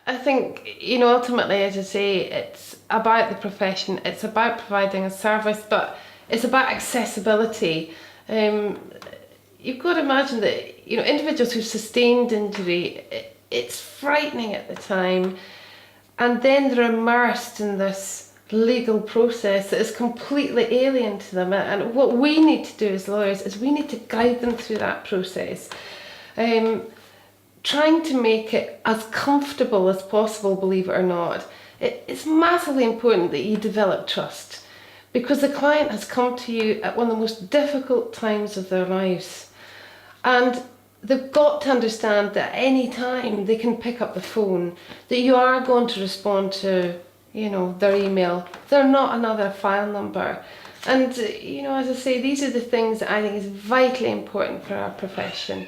I think, ultimately, as I say, it's about the profession, it's about providing a service, but it's about accessibility. Um, you've got to imagine that, individuals who've sustained injury, it's frightening at the time, and then they're immersed in this legal process that is completely alien to them. And what we need to do as lawyers is we need to guide them through that process. Trying to make it as comfortable as possible, believe it or not. It's massively important that you develop trust, because the client has come to you at one of the most difficult times of their lives. And they've got to understand that at any time they can pick up the phone, that you are going to respond to, their email. They're not another file number. And, as I say, these are the things that I think is vitally important for our profession.